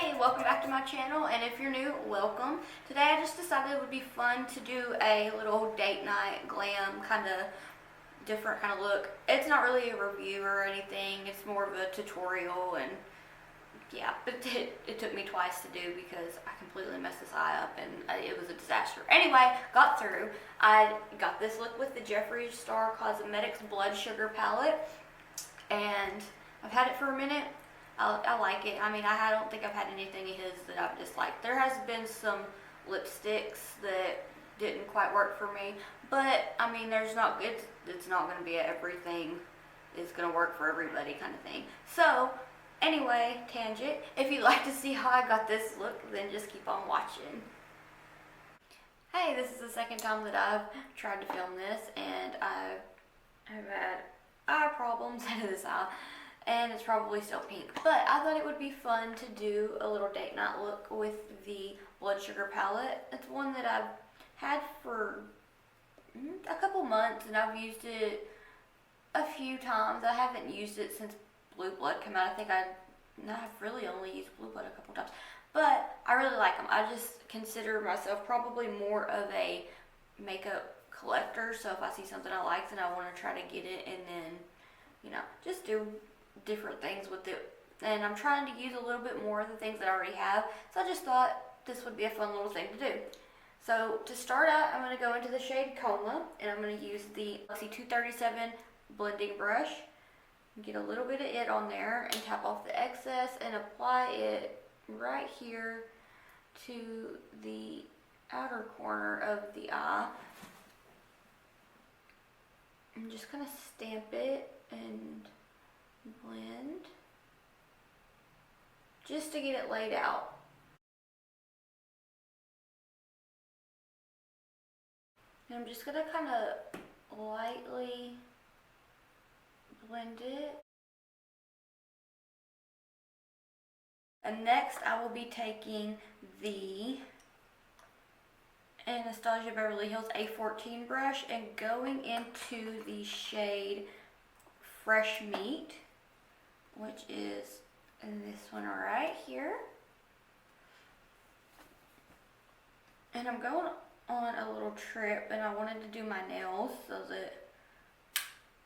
Hey, welcome back to my channel, and if you're new, welcome. Today I just decided it would be fun to do a little date night glam kind of different kind of look. It's not really a review or anything, it's more of a tutorial, and yeah, but it took me twice to do because I completely messed this eye up and it was a disaster. Anyway, got through. I got this look with the Jeffree Star Cosmetics Blood Sugar Palette, and I've had it for a minute. I like it. I mean, I don't think I've had anything of his that I've disliked. There has been some lipsticks that didn't quite work for me, but I mean, it's not going to be everything is going to work for everybody kind of thing. So anyway, tangent. If you'd like to see how I got this look, then just keep on watching. Hey, this is the second time that I've tried to film this, and I've had eye problems out of this eye. And it's probably still pink, but I thought it would be fun to do a little date night look with the Blood Sugar palette. It's one that I've had for a couple months, and I've used it a few times. I haven't used it since Blue Blood came out. I think I've really only used Blue Blood a couple times, but I really like them. I just consider myself probably more of a makeup collector, so if I see something I like, then I want to try to get it, and then, you know, just do different things with it. And I'm trying to use a little bit more of the things that I already have, so I just thought this would be a fun little thing to do. So to start out, I'm going to go into the shade Coma, and I'm going to use the Pixi 237 blending brush, get a little bit of it on there and tap off the excess and apply it right here to the outer corner of the eye, and just kind of stamp it and blend just to get it laid out. And I'm just going to kind of lightly blend it. And next I will be taking the Anastasia Beverly Hills A14 brush and going into the shade Fresh Meat, which is this one right here. And I'm going on a little trip, and I wanted to do my nails so that,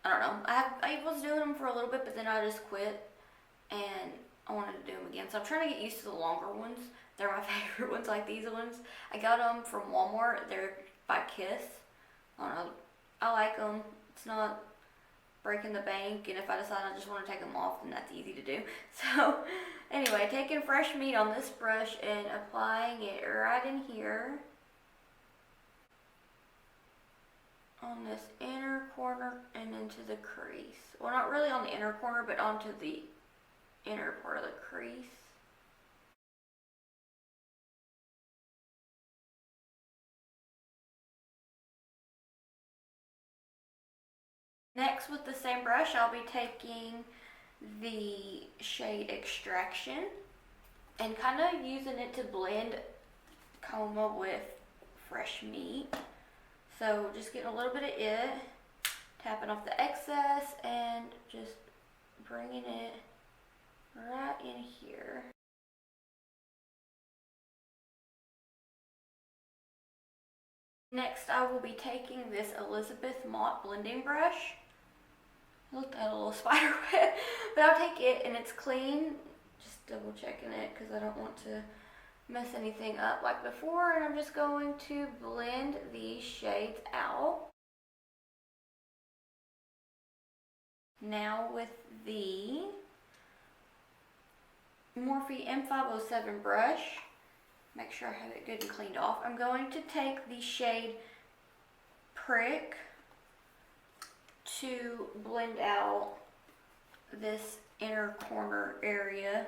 I don't know, I was doing them for a little bit, but then I just quit, and I wanted to do them again. So I'm trying to get used to the longer ones. They're my favorite ones, like these ones. I got them from Walmart. They're by Kiss. I don't know, I like them. It's not breaking the bank, and if I decide I just want to take them off, then that's easy to do. So anyway, taking Fresh Meat on this brush and applying it right in here on this inner corner and into the crease. Well, not really on the inner corner, but onto the inner part of the crease. Next, with the same brush, I'll be taking the shade Extraction and kind of using it to blend Coma with Fresh Meat. So just getting a little bit of it, tapping off the excess, and just bringing it right in here. Next, I will be taking this Elizabeth Mott blending brush. Look at a little spider web, but I'll take it, and it's clean. Just double checking it because I don't want to mess anything up like before, and I'm just going to blend these shades out. Now with the Morphe M507 brush, make sure I have it good and cleaned off, I'm going to take the shade Prick to blend out this inner corner area.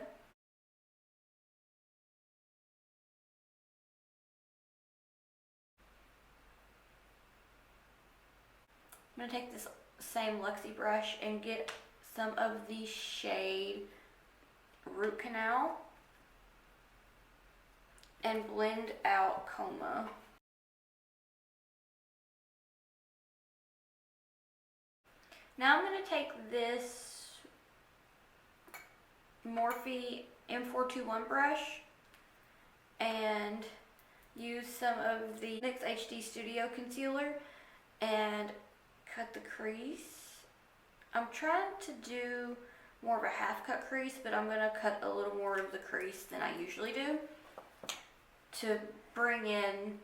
I'm going to take this same Luxie brush and get some of the shade Root Canal and blend out Coma. Now I'm going to take this Morphe M421 brush and use some of the NYX HD Studio Concealer and cut the crease. I'm trying to do more of a half cut crease, but I'm going to cut a little more of the crease than I usually do to bring in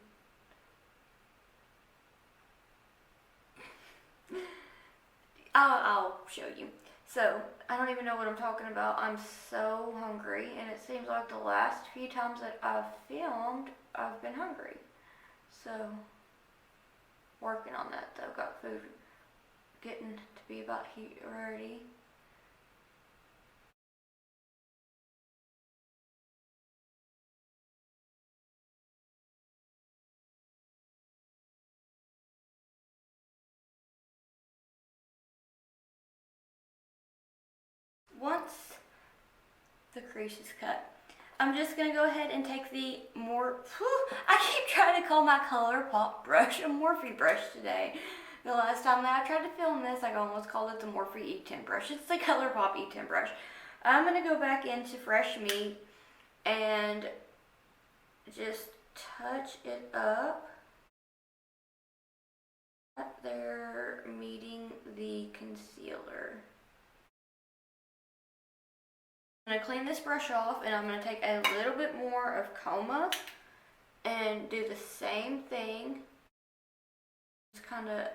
I'll show you. So, I don't even know what I'm talking about. I'm so hungry, and it seems like the last few times that I've filmed, I've been hungry. So, working on that though. Got food getting to be about ready. Once the crease is cut, I'm just going to go ahead and take the I keep trying to call my ColourPop brush a Morphe brush today. The last time that I tried to film this, I almost called it the Morphe E10 brush. It's the ColourPop E10 brush. I'm going to go back into Fresh Meat and just touch it up. They're meeting the concealer. I'm going to clean this brush off, and I'm going to take a little bit more of Coma and do the same thing. Just kind of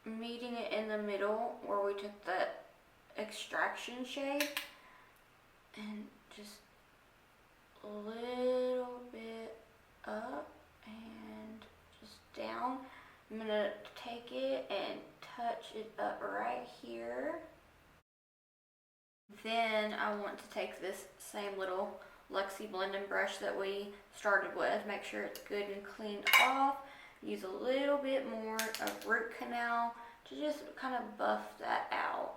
meeting it in the middle where we took that extraction shade, and just a little bit up and just down. I'm going to take it and touch it up right here. Then I want to take this same little Luxie blending brush that we started with, make sure it's good and cleaned off. Use a little bit more of root canal to just kind of buff that out.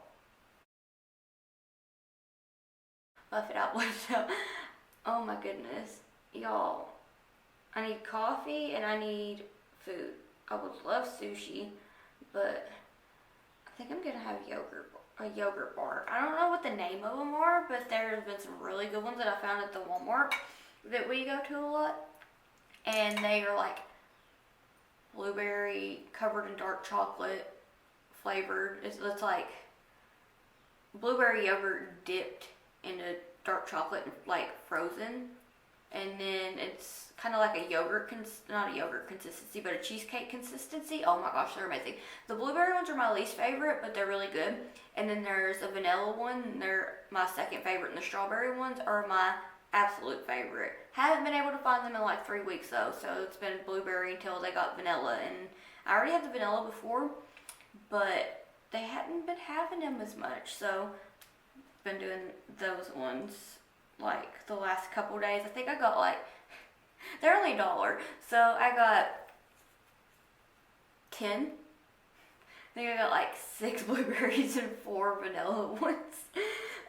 Buff it out, oh my goodness. Y'all, I need coffee and I need food. I would love sushi, but I think I'm gonna have a yogurt bar. I don't know what the name of them are, but there have been some really good ones that I found at the Walmart that we go to a lot. And they are like blueberry covered in dark chocolate flavored. It's like blueberry yogurt dipped into dark chocolate, like frozen. And then it's kind of like a yogurt, not a yogurt consistency, but a cheesecake consistency. Oh my gosh, they're amazing. The blueberry ones are my least favorite, but they're really good. And then there's a vanilla one, and they're my second favorite, and the strawberry ones are my absolute favorite. Haven't been able to find them in like 3 weeks though, so it's been blueberry until they got vanilla. And I already had the vanilla before, but they hadn't been having them as much, so been doing those ones like the last couple days. I think I got like, they're only $1, so I got 10. I think I got like 6 blueberries and 4 vanilla ones.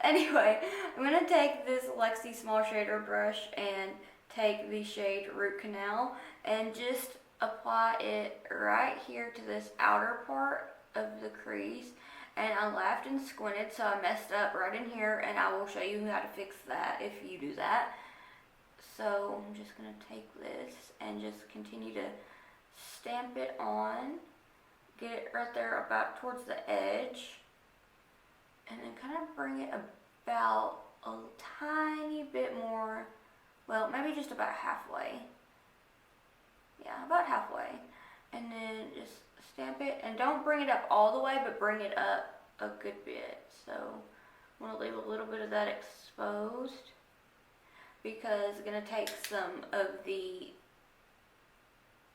Anyway, I'm going to take this Luxie Small Shader brush and take the shade Root Canal and just apply it right here to this outer part of the crease. And I laughed and squinted, so I messed up right in here, and I will show you how to fix that if you do that. So I'm just going to take this and just continue to stamp it on. Get it right there about towards the edge. And then kind of bring it about a tiny bit more, well, maybe just about halfway. Yeah, about halfway. And then just stamp it, and don't bring it up all the way, but bring it up a good bit. So I want to leave a little bit of that exposed because I'm going to take some of the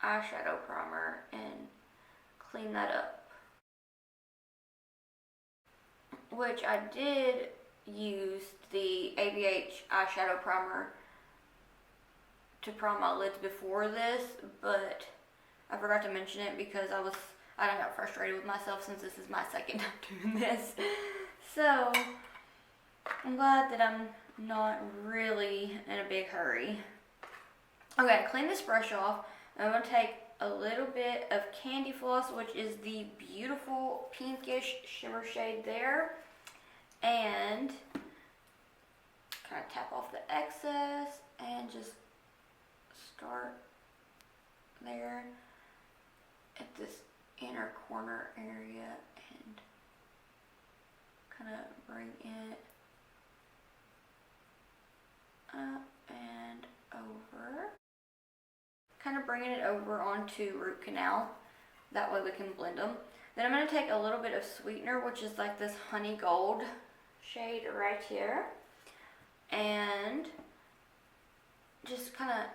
eyeshadow primer and clean that up. Which I did use the ABH eyeshadow primer to prime my lids before this, but I forgot to mention it because I got frustrated with myself since this is my second time doing this. So I'm glad that I'm not really in a big hurry. Okay, clean this brush off. I'm going to take a little bit of Candy Floss, which is the beautiful pinkish shimmer shade there, and kind of tap off the excess and just start there at this inner corner area and kind of bring it up and over. Kind of bringing it over onto root canal. That way we can blend them. Then I'm going to take a little bit of sweetener, which is like this honey gold shade right here. And just kind of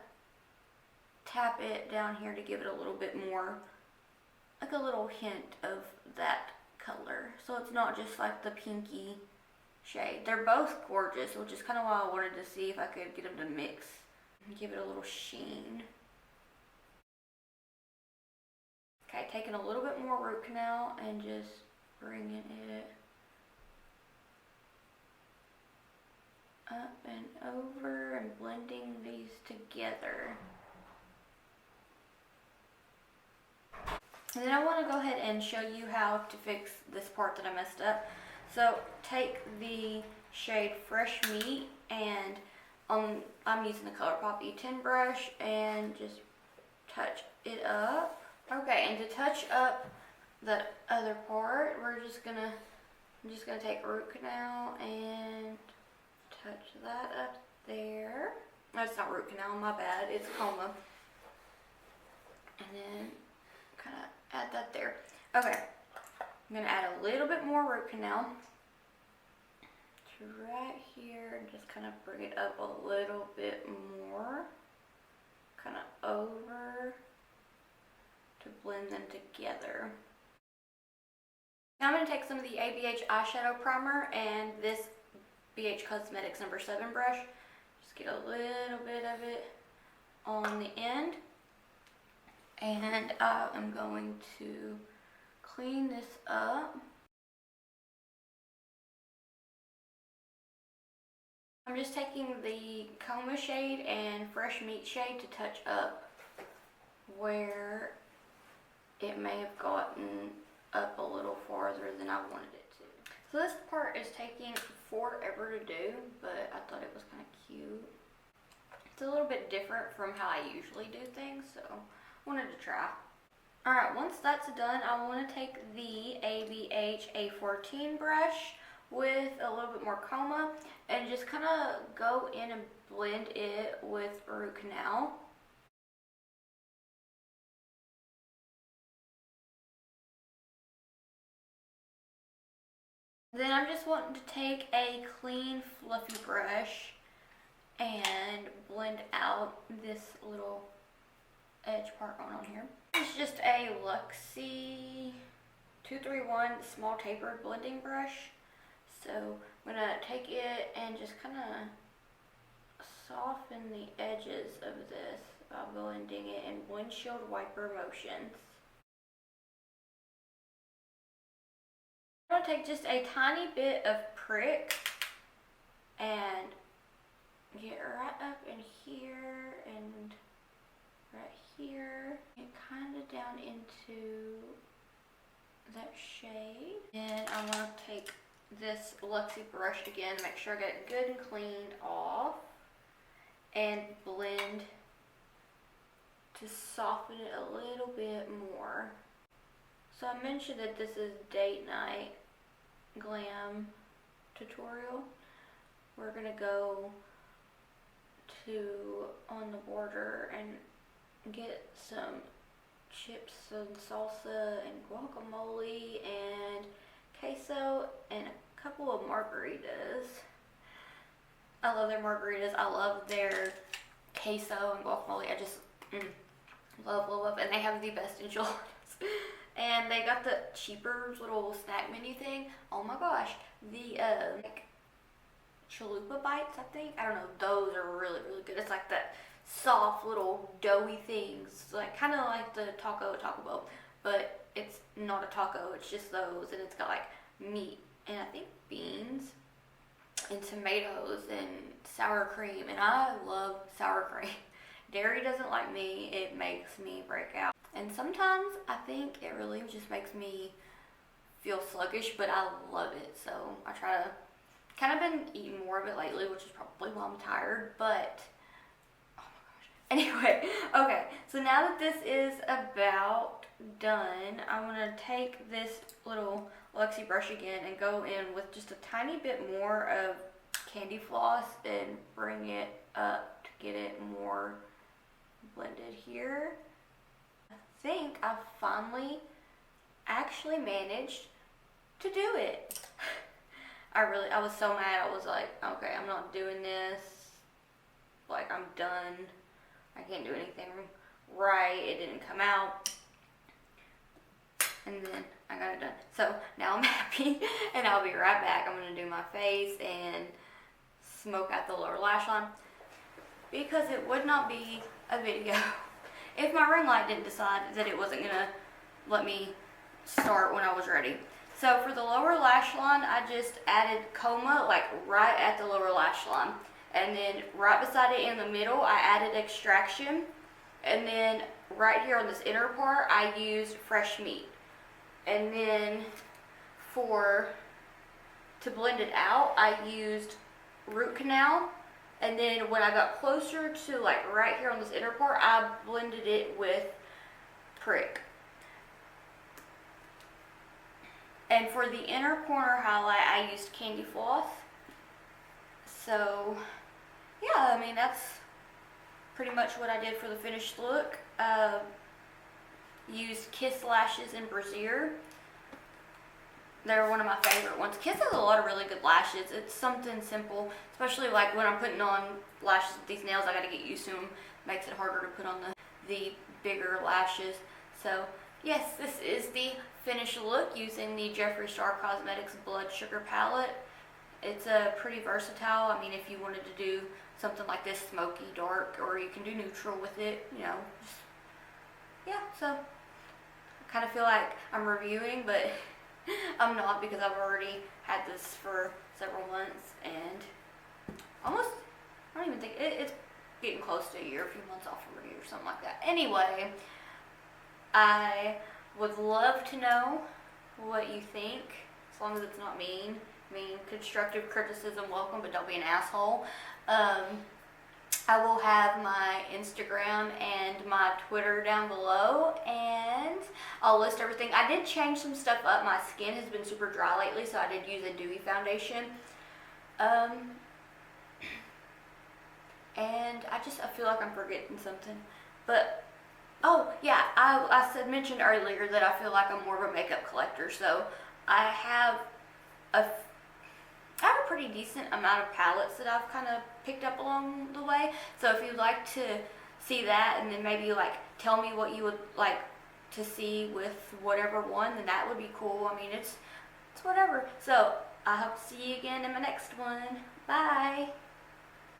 tap it down here to give it a little bit more, like a little hint of that color. So it's not just like the pinky shade. They're both gorgeous, which is kind of why I wanted to see if I could get them to mix and give it a little sheen. Okay, taking a little bit more root canal and just bringing it up and over and blending these together. And then I want to go ahead and show you how to fix this part that I messed up. So take the shade Fresh Meat and I'm using the ColourPop E10 brush and just touch it up. Okay, and to touch up the other part, I'm just gonna take root canal and touch that up there. No, it's not root canal, my bad, it's coma. And then kind of add that there. Okay, I'm gonna add a little bit more root canal to right here and just kind of bring it up a little bit more, kind of over, to blend them together. Now I'm going to take some of the ABH eyeshadow primer and this BH Cosmetics number 7 brush. Just get a little bit of it on the end. And I am going to clean this up. I'm just taking the Coma shade and Fresh Meat shade to touch up where it may have gotten up a little farther than I wanted it to. So this part is taking forever to do, but I thought it was kind of cute. It's a little bit different from how I usually do things, so I wanted to try. Alright, once that's done, I want to take the ABH A14 brush with a little bit more Coma and just kind of go in and blend it with root canal. Then I'm just wanting to take a clean, fluffy brush and blend out this little edge part on here. It's just a Luxie 231 small tapered blending brush. So I'm gonna take it and just kind of soften the edges of this by blending it in windshield wiper motions. I'm going to take just a tiny bit of prick and get right up in here and right here and kind of down into that shade. And I'm going to take this Luxie brush again to make sure I get it good and cleaned off and blend to soften it a little bit more. So I mentioned that this is date night glam tutorial. We're gonna go to on the border and get some chips and salsa and guacamole and queso and a couple of margaritas. I love their margaritas. I love their queso and guacamole. I just love, and they have the best enchiladas. And they got the cheaper little snack menu thing. Oh my gosh, the like chalupa bites, I think. I don't know. Those are really good. It's like that soft little doughy things, like kind of like the taco at Taco Bell, but it's not a taco. It's just those, and it's got like meat and I think beans and tomatoes and sour cream. And I love sour cream. Dairy doesn't like me. It makes me break out. And sometimes I think it really just makes me feel sluggish, but I love it. So I try to Kind of been eating more of it lately, which is probably why I'm tired, but oh my gosh. Anyway, okay, so now that this is about done, I'm gonna take this little Luxie brush again and go in with just a tiny bit more of candy floss and bring it up to get it more blended here. I think I finally actually managed to do it. I was so mad. I was like, okay, I'm not doing this. Like, I'm done. I can't do anything right. It didn't come out. And then I got it done. So now I'm happy, and I'll be right back. I'm going to do my face and smoke out the lower lash line, because it would not be a video if my ring light didn't decide that it wasn't going to let me start when I was ready. So for the lower lash line, I just added coma, like right at the lower lash line. And then right beside it in the middle, I added extraction. And then right here on this inner part, I used fresh meat. And then to blend it out, I used root canal. And then when I got closer to like right here on this inner part, I blended it with prick. And for the inner corner highlight, I used candy floss. So, yeah, I mean, that's pretty much what I did for the finished look. Used Kiss lashes in Brassiere. They're one of my favorite ones. Kiss has a lot of really good lashes. It's something simple, especially like when I'm putting on lashes with these nails, I gotta get used to them. Makes it harder to put on the bigger lashes. So, yes, this is the finished look using the Jeffree Star Cosmetics Blood Sugar Palette. It's pretty versatile. I mean, if you wanted to do something like this, smoky, dark, or you can do neutral with it, you know. Just, yeah, so I kind of feel like I'm reviewing, but I'm not, because I've already had this for several months and almost, I don't even think, it's getting close to a year, a few months off of review or something like that. Anyway, I would love to know what you think, as long as it's not mean. I mean, constructive criticism welcome, but don't be an asshole. I will have my Instagram and my Twitter down below, and I'll list everything. I did change some stuff up. My skin has been super dry lately, so I did use a dewy foundation. And I feel like I'm forgetting something. But, oh, yeah, I mentioned earlier that I feel like I'm more of a makeup collector, so I have a pretty decent amount of palettes that I've kind of picked up along the way. So if you'd like to see that, and then maybe like tell me what you would like to see with whatever one, then that would be cool. I mean, it's whatever. So I hope to see you again in my next one. Bye.